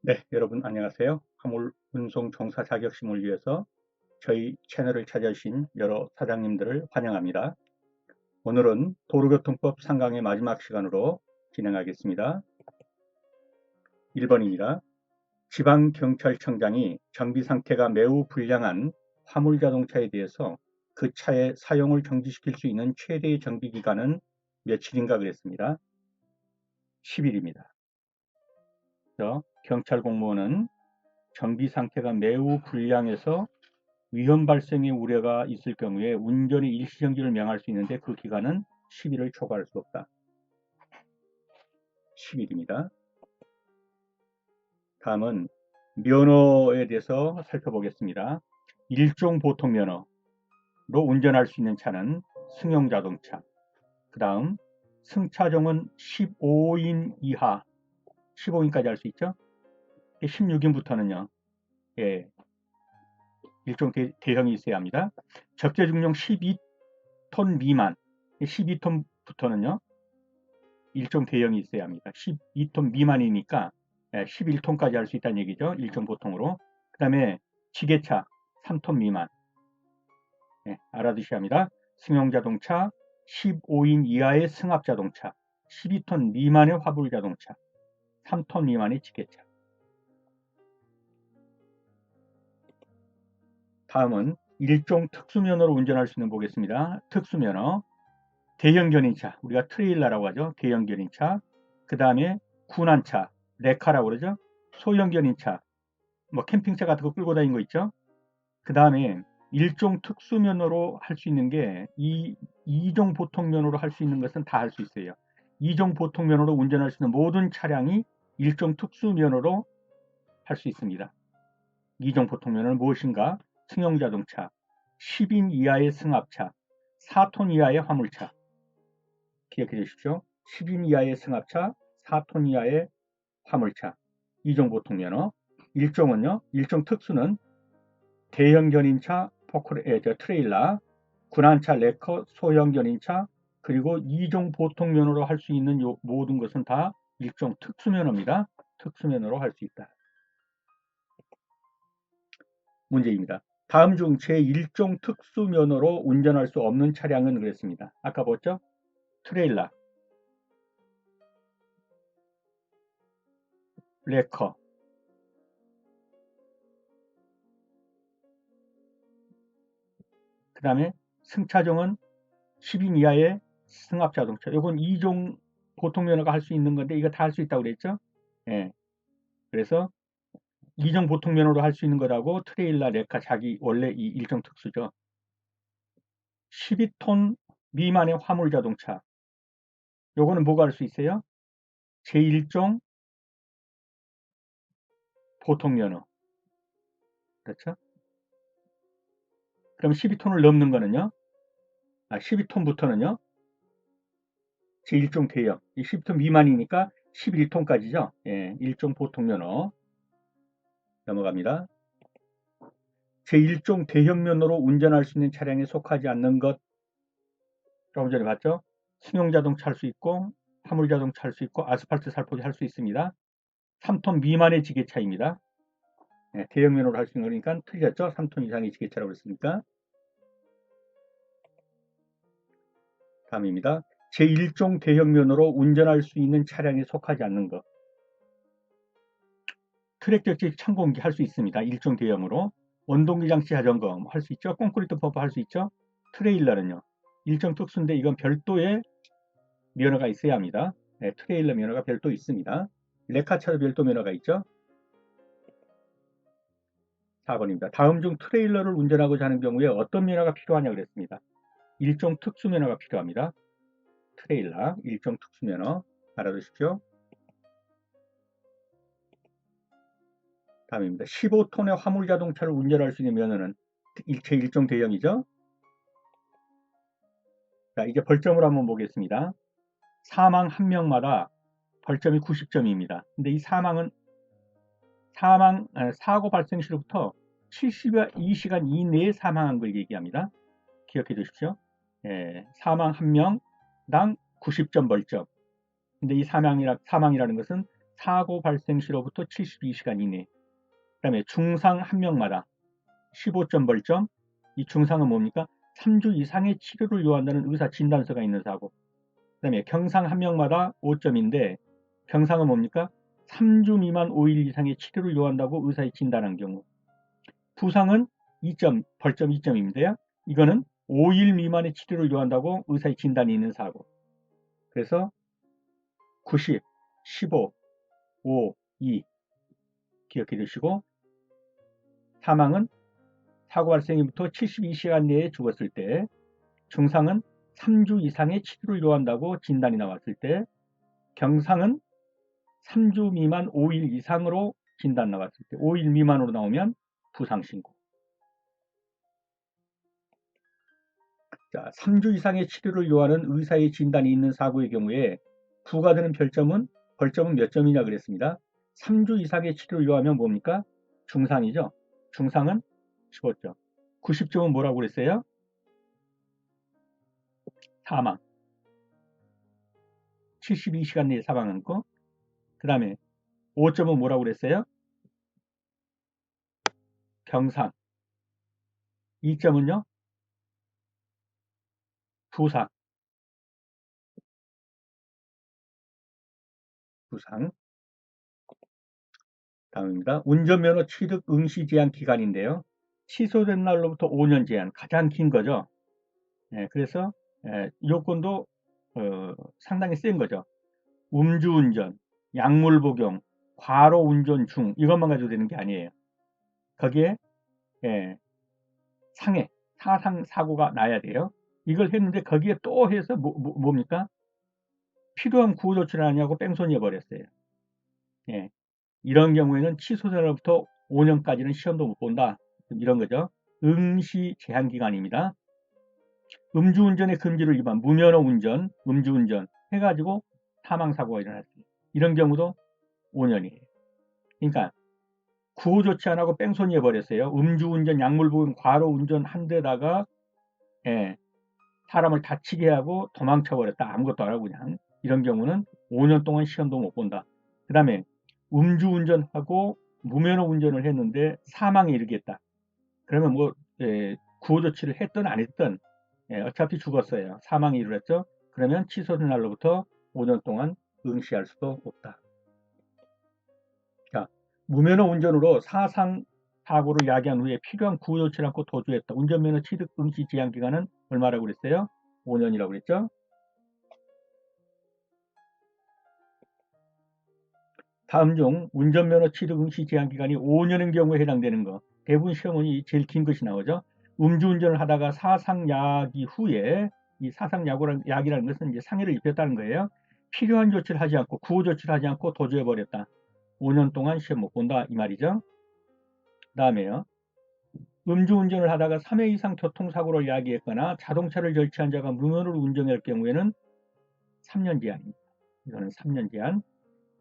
네, 여러분 안녕하세요. 화물 운송 종사 자격시험을 위해서 저희 채널을 찾아주신 여러 사장님들을 환영합니다. 오늘은 도로교통법 3강의 마지막 시간으로 진행하겠습니다. 1번입니다. 지방경찰청장이 정비 상태가 매우 불량한 화물자동차에 대해서 그 차의 사용을 정지시킬 수 있는 최대의 정비 기간은 며칠인가 그랬습니다. 10일입니다. 경찰 공무원은 정비 상태가 매우 불량해서 위험 발생의 우려가 있을 경우에 운전의 일시정지를 명할 수 있는데 그 기간은 10일을 초과할 수 없다. 10일입니다. 다음은 면허에 대해서 살펴보겠습니다. 일종 보통 면허로 운전할 수 있는 차는 승용자동차, 그 다음 승차종은 15인 이하, 15인까지 할 수 있죠. 16인부터는요, 예, 일종 대형이 있어야 합니다. 적재중량 12톤 미만, 12톤부터는요, 일종 대형이 있어야 합니다. 12톤 미만이니까 11톤까지 할 수 있다는 얘기죠. 일종 보통으로. 그 다음에 지게차 3톤 미만. 알아두셔야 합니다. 승용자동차, 15인 이하의 승합자동차, 12톤 미만의 화물자동차, 3톤 미만의 지게차. 다음은 일종 특수면허로 운전할 수 있는 보겠습니다. 특수면허. 대형 견인차, 우리가 트레일러라고 하죠. 대형 견인차. 그 다음에 군안차, 레카라고 그러죠. 소형 견인차, 뭐 캠핑차 같은 거 끌고 다니는 거 있죠. 그 다음에 일종 특수면허로 할 수 있는 게 이종 보통면허로 할 수 있는 것은 다 할 수 있어요. 이종 보통면허로 운전할 수 있는 모든 차량이 일종 특수면허로 할 수 있습니다. 이종 보통면허는 무엇인가? 승용자동차, 10인 이하의 승합차, 4톤 이하의 화물차. 기억해 주십시오. 10인 이하의 승합차, 4톤 이하의 화물차. 이종 보통면허. 일종은요, 일종 특수는 대형 견인차, 트레일러, 군안차, 레커, 소형 견인차, 그리고 이종 보통면허로 할 수 있는 요 모든 것은 다 일종 특수면허입니다. 특수면허로 할 수 있다. 문제입니다. 다음 중 제1종 특수면허로 운전할 수 없는 차량은 그랬습니다. 아까 봤죠? 트레일러, 레커, 그 다음에 승차종은 10인 이하의 승합자동차. 이건 2종 보통면허가 할 수 있는 건데 이거 다 할 수 있다고 그랬죠? 예. 그래서 2종 보통면허로 할 수 있는 거라고 트레일러, 레카 자기 원래 이 일종 특수죠. 12톤 미만의 화물자동차. 요거는 뭐가 할 수 있어요? 제1종 보통면허. 그렇죠? 그럼 12톤을 넘는 거는요? 12톤부터는요? 제1종 대형. 이 12톤 미만이니까 11톤까지죠. 예, 1종 보통면허. 넘어갑니다. 제1종 대형면허로 운전할 수 있는 차량에 속하지 않는 것. 조금 전에 봤죠? 승용자동차 할 수 있고 화물자동차 할 수 있고 아스팔트 살포기 할 수 있습니다. 3톤 미만의 지게차입니다. 대형면허로 할 수 있는 거니까 틀렸죠? 3톤 이상의 지게차라고 했으니까. 다음입니다. 제1종 대형면허로 운전할 수 있는 차량에 속하지 않는 것. 트랙터식 천공기 할 수 있습니다. 1종 대형으로. 원동기 장치 자전거 할 수 있죠. 콘크리트 펌프 할 수 있죠. 트레일러는요. 일종 특수인데 이건 별도의 면허가 있어야 합니다. 트레일러 면허가 별도 있습니다. 레카차도 별도 면허가 있죠. 4번입니다. 다음 중 트레일러를 운전하고자 하는 경우에 어떤 면허가 필요하냐 그랬습니다. 일종 특수면허가 필요합니다. 트레일러, 일종 특수면허 알아두십시오. 다음입니다. 15톤의 화물자동차를 운전할 수 있는 면허는 일체 일종 대형이죠. 자, 이제 벌점을 한번 보겠습니다. 사망 한 명마다 벌점이 90점입니다. 근데 이 사고 발생 시로부터 72시간 이내에 사망한 걸 얘기합니다. 기억해 두십시오. 사망 한 명당 90점 벌점. 근데 이 사망이라는 것은 사고 발생 시로부터 72시간 이내. 그 다음에 중상 한 명마다 15점 벌점. 이 중상은 뭡니까? 3주 이상의 치료를 요한다는 의사 진단서가 있는 사고. 그 다음에 경상 한 명마다 5점인데 경상은 뭡니까? 3주 미만 5일 이상의 치료를 요한다고 의사에 진단한 경우. 부상은 2점, 벌점 2점인데요. 이거는 5일 미만의 치료를 요한다고 의사의 진단이 있는 사고. 그래서 90, 15, 5, 2 기억해 두시고, 사망은 사고 발생일부터 72시간 내에 죽었을 때, 중상은 3주 이상의 치료를 요한다고 진단이 나왔을 때, 경상은 3주 미만 5일 이상으로 진단 나왔을 때, 5일 미만으로 나오면 부상신고. 자, 3주 이상의 치료를 요하는 의사의 진단이 있는 사고의 경우에 부과되는 벌점은 몇 점이냐 그랬습니다. 3주 이상의 치료를 요하면 뭡니까? 중상이죠. 중상은 15점. 90점은 뭐라고 그랬어요? 사망. 72시간 내에 사망한 거. 그 다음에 5점은 뭐라고 그랬어요? 경상. 2점은요? 부상. 부상. 다음입니다. 운전면허 취득 응시 제한 기간인데요. 취소된 날로부터 5년 제한, 가장 긴 거죠. 그래서 요건도 상당히 센 거죠. 음주운전, 약물 복용, 과로 운전 중 이것만 가지고 되는 게 아니에요. 거기에 상해, 사상 사고가 나야 돼요. 이걸 했는데 거기에 또 해서 뭡니까? 필요한 구호 조치를 하냐고 뺑소니 해버렸어요. 이런 경우에는 취소자로부터 5년까지는 시험도 못 본다. 이런 거죠. 응시 제한 기간입니다. 음주운전의 금지를 위반, 무면허 운전, 음주운전 해가지고 사망사고가 일어났어요. 이런 경우도 5년이에요. 그러니까 구호 조치 안 하고 뺑소니 해버렸어요. 음주운전, 약물복용, 과로운전 한 데다가 사람을 다치게 하고 도망쳐버렸다. 아무것도 안 하고 그냥. 이런 경우는 5년 동안 시험도 못 본다. 그 다음에 음주운전하고 무면허 운전을 했는데 사망에 이르겠다. 그러면 뭐 구호 조치를 했든 안 했든 어차피 죽었어요. 사망에 이르렀죠. 그러면 취소된 날로부터 5년 동안 응시할 수도 없다. 자, 무면허 운전으로 사상 사고를 야기한 후에 필요한 구호 조치를 않고 도주했다. 운전면허 취득 응시 제한 기간은 얼마라고 그랬어요? 5년이라고 그랬죠. 다음 중 운전면허 취득 응시 제한 기간이 5년인 경우에 해당되는 거. 대부분 시험원이 제일 긴 것이 나오죠. 음주운전을 하다가 사상야기 후에, 이 사상야기라는 것은 이제 상해를 입혔다는 거예요. 필요한 조치를 하지 않고 구호 조치를 하지 않고 도주해버렸다. 5년 동안 시험 못 본다 이 말이죠. 그 다음에요. 음주운전을 하다가 3회 이상 교통사고를 야기했거나 자동차를 절취한 자가 무면허로 운전할 경우에는 3년 제한입니다. 이거는 3년 제한.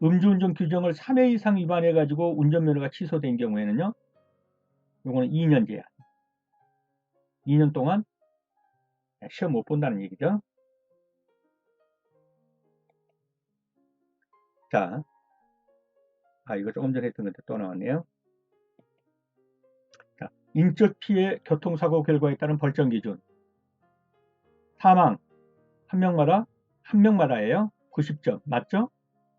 음주운전 규정을 3회 이상 위반해가지고 운전면허가 취소된 경우에는요, 이거는 2년 제한. 2년 동안 시험 못 본다는 얘기죠. 자, 이거 조금 전에 했던 건데 또 나왔네요. 자, 인적 피해 교통사고 결과에 따른 벌점 기준. 사망 한 명마다예요. 90점 맞죠?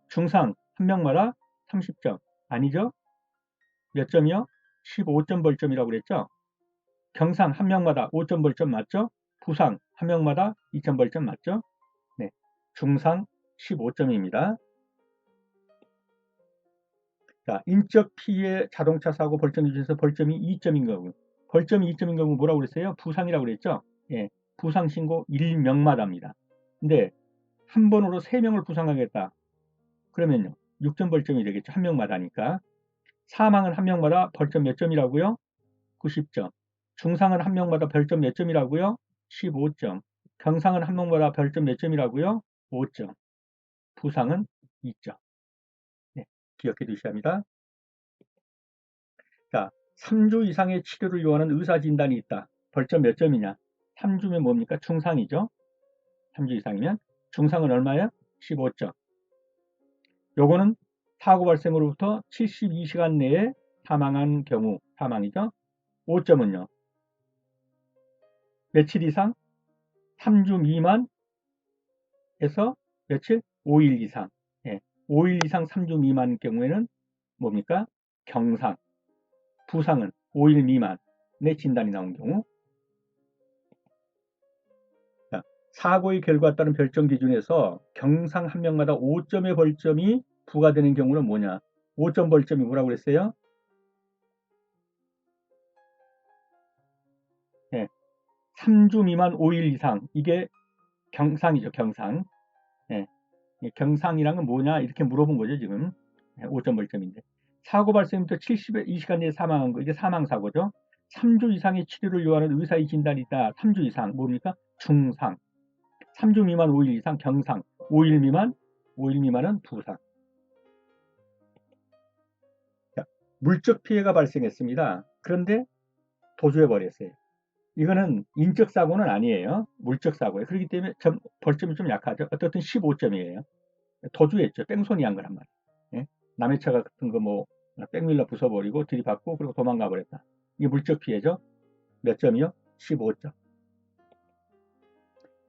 중상 한 명마다 30점 아니죠? 몇 점이요? 15점 벌점이라고 그랬죠? 경상 한 명마다 5점 벌점 맞죠? 부상 한 명마다 2점 벌점 맞죠? 네, 중상 15점입니다. 자, 인적 피해 자동차 사고 벌점 기준에서 벌점이 2점인 경우, 벌점이 2점인 경우 뭐라고 그랬어요? 부상이라고 그랬죠? 예, 부상 신고 1명마다입니다. 근데 한 번으로 3명을 부상하겠다. 그러면요, 6점 벌점이 되겠죠. 한 명마다니까. 사망은 한 명마다 벌점 몇 점이라고요? 90점. 중상은 한 명마다 별점 몇 점이라고요? 15점. 경상은 한 명마다 별점 몇 점이라고요? 5점. 부상은 2점. 네, 기억해 두셔야 합니다. 자, 3주 이상의 치료를 요하는 의사진단이 있다. 벌점 몇 점이냐? 3주면 뭡니까? 중상이죠. 3주 이상이면. 중상은 얼마예요? 15점. 요거는 사고 발생으로부터 72시간 내에 사망한 경우 사망이죠. 5점은요. 며칠 이상? 3주 미만에서 며칠? 5일 이상. 예, 5일 이상 3주 미만 경우에는 뭡니까? 경상. 부상은 5일 미만의 진단이 나온 경우. 자, 사고의 결과에 따른 별점 기준에서 경상 한 명마다 5점의 벌점이 부과되는 경우는 뭐냐? 5점 벌점이 뭐라고 그랬어요? 예, 3주 미만 5일 이상. 이게 경상이죠, 경상. 예, 경상이란 건 뭐냐? 이렇게 물어본 거죠, 지금. 5점 벌점인데. 사고 발생부터 72시간 내에 사망한 거, 이게 사망사고죠. 3주 이상의 치료를 요하는 의사의 진단이 있다. 3주 이상, 뭡니까? 중상. 3주 미만 5일 이상 경상. 5일 미만, 5일 미만은 부상. 자, 물적 피해가 발생했습니다. 그런데 도주해 버렸어요. 이거는 인적 사고는 아니에요. 물적 사고예요. 그렇기 때문에 벌점이 좀 약하죠. 어떻든 15점이에요. 도주했죠. 뺑소니 한 거란 말이에요. 예? 남의 차 같은 거 뭐 백밀러 부숴버리고 들이받고 그리고 도망가 버렸다. 이게 물적 피해죠. 몇 점이요? 15점.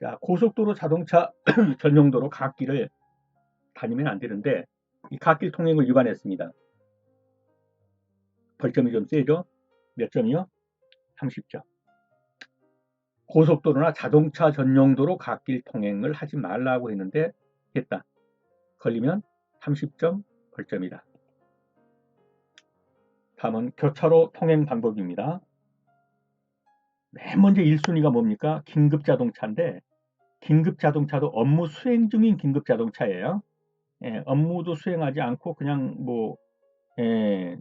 자, 고속도로 자동차 전용도로 갓길을 다니면 안 되는데 이 갓길 통행을 위반했습니다. 벌점이 좀 세죠? 몇 점이요? 30점. 고속도로나 자동차 전용도로 갓길 통행을 하지 말라고 했는데 했다. 걸리면 30점 벌점이다. 다음은 교차로 통행 방법입니다. 맨 먼저 1순위가 뭡니까? 긴급자동차인데 긴급자동차도 업무 수행 중인 긴급자동차예요. 예, 업무도 수행하지 않고 그냥 뭐 예,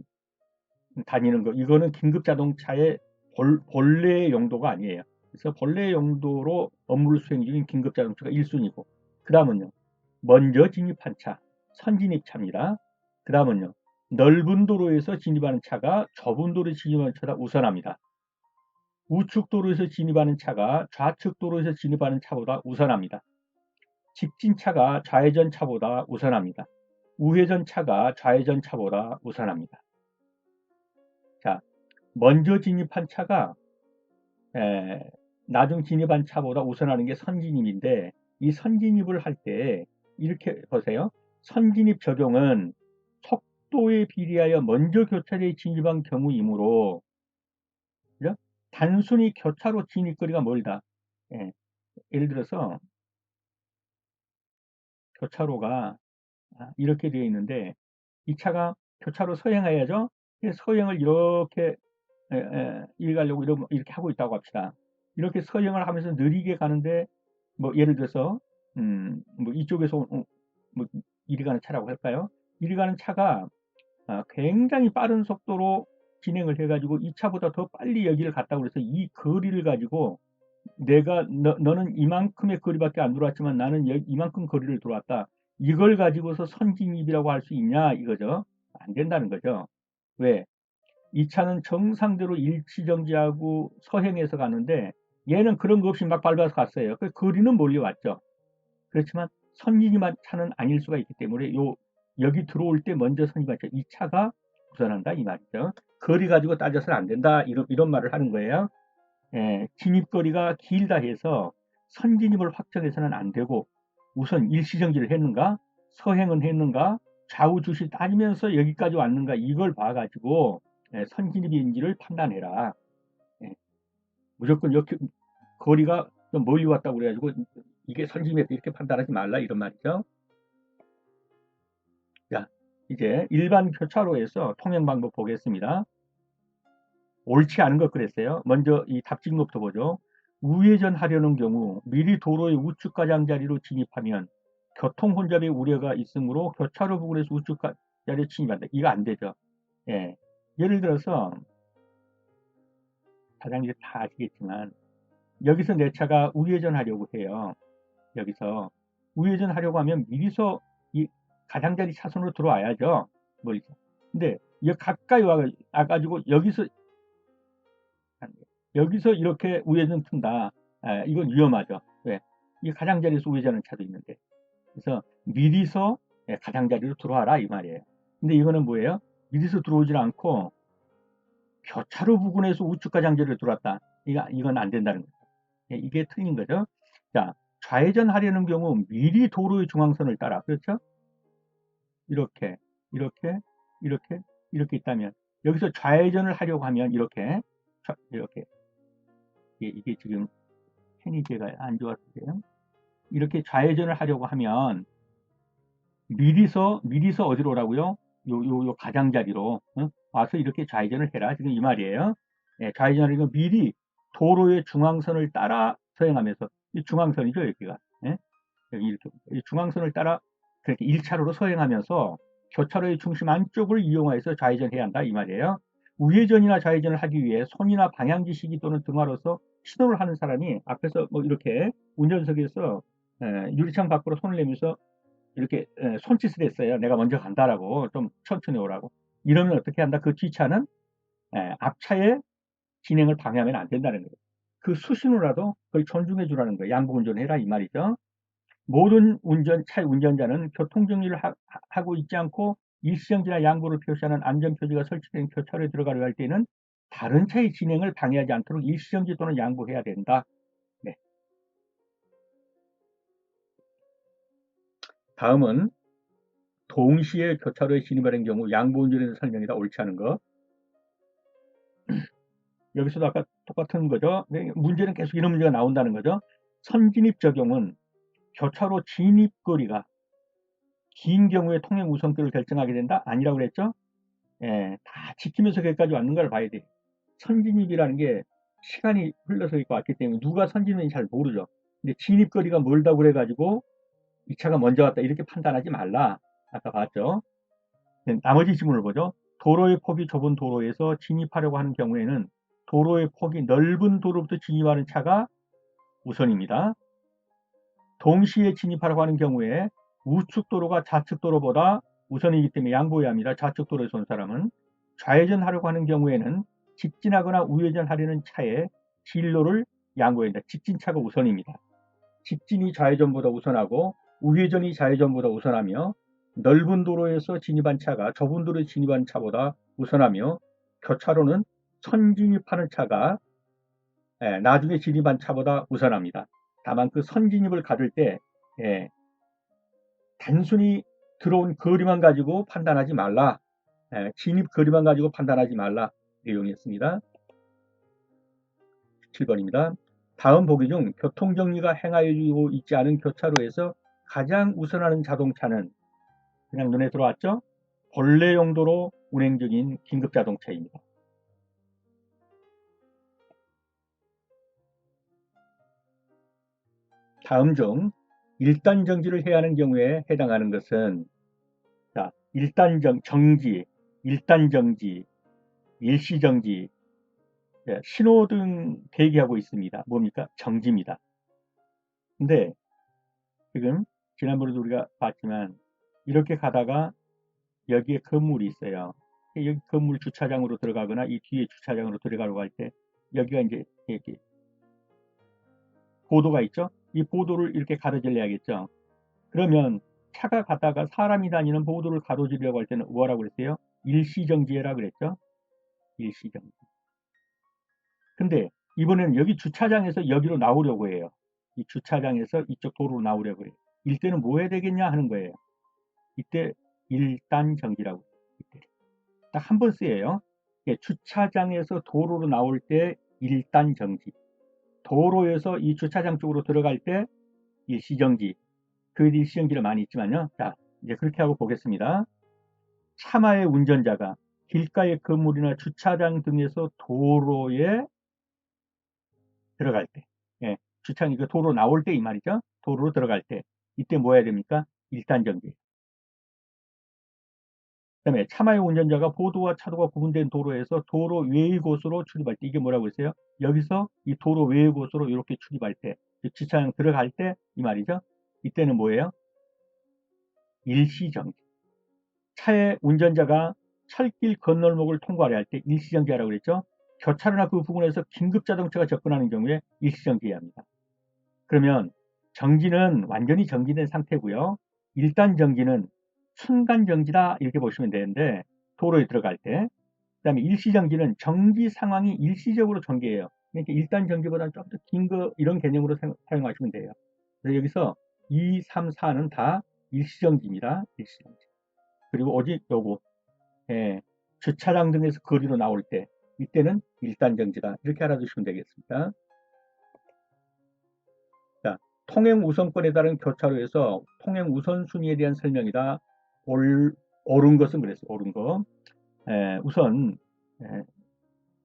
다니는 거. 이거는 긴급자동차의 본래 용도가 아니에요. 그래서 본래 용도로 업무를 수행 중인 긴급자동차가 1순위고 그 다음은요. 먼저 진입한 차, 선진입차입니다. 그 다음은요. 넓은 도로에서 진입하는 차가 좁은 도로에 진입하는 차가 우선합니다. 우측 도로에서 진입하는 차가 좌측 도로에서 진입하는 차보다 우선합니다. 직진 차가 좌회전 차보다 우선합니다. 우회전 차가 좌회전 차보다 우선합니다. 자, 먼저 진입한 차가 나중 진입한 차보다 우선하는 게 선진입인데 이 선진입을 할 때 이렇게 보세요. 선진입 적용은 속도에 비례하여 먼저 교차로에 진입한 경우이므로 그죠? 단순히 교차로 진입거리가 멀다. 예, 예를 들어서 교차로가 이렇게 되어 있는데 이 차가 교차로 서행해야죠. 서행을 이렇게 일 가려고 이렇게 하고 있다고 합시다. 이렇게 서행을 하면서 느리게 가는데 뭐 예를 들어서 뭐 이쪽에서 뭐 이리 가는 차라고 할까요? 이리 가는 차가 굉장히 빠른 속도로 진행을 해가지고 이 차보다 더 빨리 여기를 갔다고 그래서 이 거리를 가지고 내가 너는 이만큼의 거리밖에 안 들어왔지만 나는 이만큼 거리를 들어왔다. 이걸 가지고서 선진입이라고 할 수 있냐 이거죠. 안 된다는 거죠. 왜? 이 차는 정상대로 일치정지하고 서행해서 가는데 얘는 그런 거 없이 막 밟아서 갔어요. 그 거리는 멀리 왔죠. 그렇지만 선진입한 차는 아닐 수가 있기 때문에 여기 들어올 때 먼저 선진입한 차, 이 차가 우선한다 이 말이죠. 거리 가지고 따져서는 안 된다 이런 말을 하는 거예요. 진입거리가 길다 해서 선진입을 확정해서는 안 되고 우선 일시정지를 했는가 서행은 했는가 좌우 주시 따지면서 여기까지 왔는가 이걸 봐가지고 선진입인지를 판단해라. 예, 무조건 이렇게 거리가 좀 멀리 왔다고 그래가지고 이게 선진입이었다 이렇게 판단하지 말라 이런 말이죠. 자, 이제 일반 교차로에서 통행 방법 보겠습니다. 옳지 않은 것 그랬어요. 먼저 이 답진법부터 보죠. 우회전 하려는 경우 미리 도로의 우측 가장자리로 진입하면 교통 혼잡의 우려가 있으므로 교차로 부근에서 우측 자리에 진입한다. 이거 안 되죠. 예. 예를 들어서 사장님 다 아시겠지만 여기서 내 차가 우회전 하려고 해요. 여기서 우회전 하려고 하면 미리서 이 가장자리 차선으로 들어와야죠. 멀리서. 근데 여기 가까이 와가지고 여기서 이렇게 우회전 튼다. 이건 위험하죠. 왜? 이 가장자리에서 우회전하는 차도 있는데. 그래서 미리서 가장자리로 들어와라 이 말이에요. 근데 이거는 뭐예요? 미리서 들어오질 않고 교차로 부근에서 우측 가장자리로 들어왔다. 이건 안 된다는 거죠. 예, 이게 틀린 거죠. 자, 좌회전하려는 경우 미리 도로의 중앙선을 따라, 그렇죠? 이렇게, 이렇게, 이렇게, 이렇게 있다면 여기서 좌회전을 하려고 하면 이렇게, 이렇게 이게 지금 펜이 제가 안 좋았어요. 이렇게 좌회전을 하려고 하면 미리서 어디로 오라고요? 요 가장자리로 와서 이렇게 좌회전을 해라. 지금 이 말이에요. 예, 좌회전을 미리 도로의 중앙선을 따라 서행하면서 이 중앙선이죠, 여기가. 예? 여기 이렇게 이 중앙선을 따라 그렇게 1차로로 서행하면서 교차로의 중심 안쪽을 이용해서 좌회전해야 한다 이 말이에요. 우회전이나 좌회전을 하기 위해 손이나 방향지시기 또는 등화로서 신호를 하는 사람이 앞에서 뭐 이렇게 운전석에서 유리창 밖으로 손을 내면서 이렇게 손짓을 했어요. 내가 먼저 간다라고 좀 천천히 오라고. 이러면 어떻게 한다? 그 뒷차는 앞차의 진행을 방해하면 안 된다는 거예요. 그 수신호라도 그걸 존중해 주라는 거예요. 양보 운전해라 이 말이죠. 모든 차 운전자는 교통정리를 하고 있지 않고 일시정지나 양보를 표시하는 안전표지가 설치된 교차로에 들어가려 할 때는 다른 차의 진행을 방해하지 않도록 일시정지 또는 양보해야 된다. 네. 다음은 동시에 교차로에 진입하는 경우 양보 운전에서 설명이다. 옳지 않은 거. 여기서도 아까 똑같은 거죠. 문제는 계속 이런 문제가 나온다는 거죠. 선진입 적용은 교차로 진입거리가 긴 경우에 통행 우선권을 결정하게 된다? 아니라고 그랬죠? 예, 다 지키면서 거기까지 왔는 걸 봐야 돼. 선진입이라는 게 시간이 흘러서 있고 왔기 때문에 누가 선진입인지 잘 모르죠. 근데 진입거리가 멀다고 그래가지고 이 차가 먼저 왔다 이렇게 판단하지 말라. 아까 봤죠? 나머지 지문을 보죠. 도로의 폭이 좁은 도로에서 진입하려고 하는 경우에는 도로의 폭이 넓은 도로부터 진입하는 차가 우선입니다. 동시에 진입하려고 하는 경우에 우측 도로가 좌측 도로보다 우선이기 때문에 양보해야 합니다. 좌측 도로에서 온 사람은. 좌회전하려고 하는 경우에는 직진하거나 우회전하려는 차의 진로를 양보해야 한다. 직진차가 우선입니다. 직진이 좌회전보다 우선하고 우회전이 좌회전보다 우선하며 넓은 도로에서 진입한 차가 좁은 도로에 진입한 차보다 우선하며 교차로는 선진입하는 차가 나중에 진입한 차보다 우선합니다. 다만 그 선진입을 가질 때 단순히 들어온 거리만 가지고 판단하지 말라. 진입 거리만 가지고 판단하지 말라. 내용이었습니다. 7번입니다. 다음 보기 중 교통정리가 행하여지고 있지 않은 교차로에서 가장 우선하는 자동차는 그냥 눈에 들어왔죠? 본래 용도로 운행 중인 긴급자동차입니다. 다음 중 1단 정지를 해야 하는 경우에 해당하는 것은 자, 1단 정지, 1단 정지, 일시정지, 신호등 대기하고 있습니다. 뭡니까? 정지입니다. 근데 지금 지난번에도 우리가 봤지만 이렇게 가다가 여기에 건물이 있어요. 여기 건물 주차장으로 들어가거나 이 뒤에 주차장으로 들어가려고 할 때 여기가 이제 이렇게 보도가 있죠. 이 보도를 이렇게 가로질러야겠죠. 그러면 차가 가다가 사람이 다니는 보도를 가로지르려고 할 때는 뭐라고 그랬어요? 일시정지해라 그랬죠. 일시정지. 근데 이번에는 여기 주차장에서 여기로 나오려고 해요. 이 주차장에서 이쪽 도로로 나오려고 해요. 이때는 뭐 해야 되겠냐 하는 거예요. 이때 일단 정지라고. 이때 딱 한 번 쓰여요. 주차장에서 도로로 나올 때 일단 정지. 도로에서 이 주차장 쪽으로 들어갈 때 일시정지. 그 일시정지를 많이 있지만요. 자, 이제 그렇게 하고 보겠습니다. 차마의 운전자가 길가의 건물이나 주차장 등에서 도로에 들어갈 때, 주차장, 도로 나올 때 이 말이죠. 도로로 들어갈 때. 이때 뭐 해야 됩니까? 일단 정지. 그다음에 차마의 운전자가 보도와 차도가 구분된 도로에서 도로 외의 곳으로 출입할 때 이게 뭐라고 했어요? 여기서 이 도로 외의 곳으로 이렇게 출입할 때 주차장 들어갈 때 이 말이죠. 이때는 뭐예요? 일시정지. 차의 운전자가 철길 건널목을 통과하려 할 때 일시정지하라고 그랬죠. 교차로나 그 부분에서 긴급자동차가 접근하는 경우에 일시정지해야 합니다. 그러면 정지는 완전히 정지된 상태고요. 일단 정지는 순간정지다 이렇게 보시면 되는데 도로에 들어갈 때. 그 다음에 일시정지는 정지 상황이 일시적으로 전개해요. 그러니까 일단 정지보다는 좀 더 긴 거 이런 개념으로 사용하시면 돼요. 그래서 여기서 2, 3, 4는 다 일시정지입니다. 일시정지. 그리고 오직 요거 주차장 등에서 거리로 나올 때 이때는 일단정지다 이렇게 알아두시면 되겠습니다. 자, 통행 우선권에 따른 교차로에서 통행 우선순위에 대한 설명이다. 옳은 것은 그랬어요. 옳은 거. 우선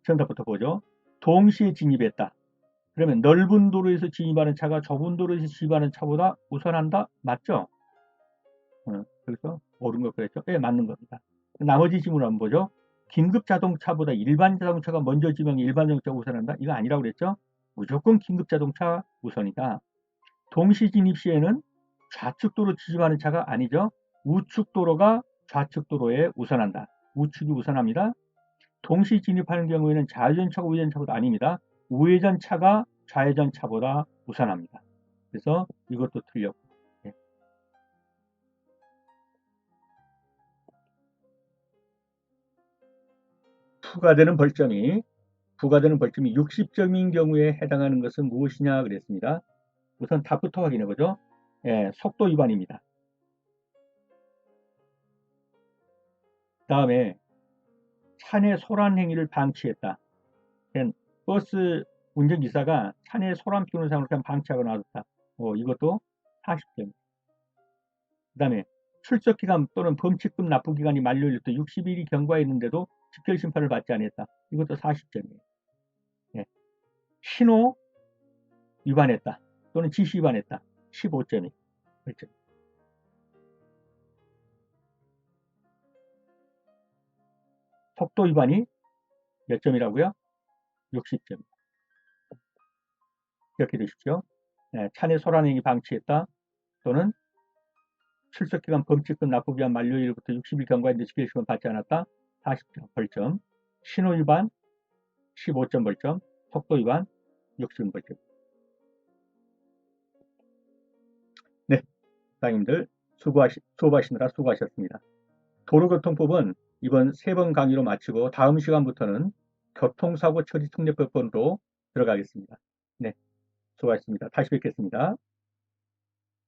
정답부터 보죠. 동시에 진입했다. 그러면 넓은 도로에서 진입하는 차가 좁은 도로에서 진입하는 차보다 우선한다? 맞죠? 그래서 옳은 거 그랬죠? 네, 맞는 겁니다. 나머지 지문을 한번 보죠. 긴급 자동차보다 일반 자동차가 먼저 지나면 일반 자동차가 우선한다? 이거 아니라고 그랬죠? 무조건 긴급 자동차 우선이다. 동시 진입 시에는 좌측 도로 진입하는 차가 아니죠. 우측 도로가 좌측 도로에 우선한다. 우측이 우선합니다. 동시 진입하는 경우에는 좌회전차가 우회전차보다 아닙니다. 우회전차가 좌회전차보다 우선합니다. 그래서 이것도 틀렸고. 네. 부과되는 벌점이 60점인 경우에 해당하는 것은 무엇이냐 그랬습니다. 우선 답부터 확인해 보죠. 속도 위반입니다. 다음에 차내 소란 행위를 방치했다. 버스 운전기사가 차내 소란 피우는 상황을 그냥 방치하고 놔뒀다. 이것도 40점. 그 다음에 출석기간 또는 범칙금 납부기간이 만료일 때 60일이 경과했는데도 직결심판을 받지 않았다. 이것도 40점이에요. 신호 위반했다. 또는 지시 위반했다. 15점이. 그렇죠. 속도 위반이 몇 점이라고요? 60점. 기억해 두십시오. 차내 소란행위 방치했다. 또는 출석기간 범칙금 납부기간 만료일부터 60일 경과했는데 직결심판 받지 않았다. 40점 벌점. 신호 위반 15점 벌점. 속도 위반 60점 벌점. 네, 사장님들 수고하시느라 수고하셨습니다. 도로교통법은 이번 3번 강의로 마치고 다음 시간부터는 교통사고 처리 특례법으로 들어가겠습니다. 네, 수고하셨습니다. 다시 뵙겠습니다.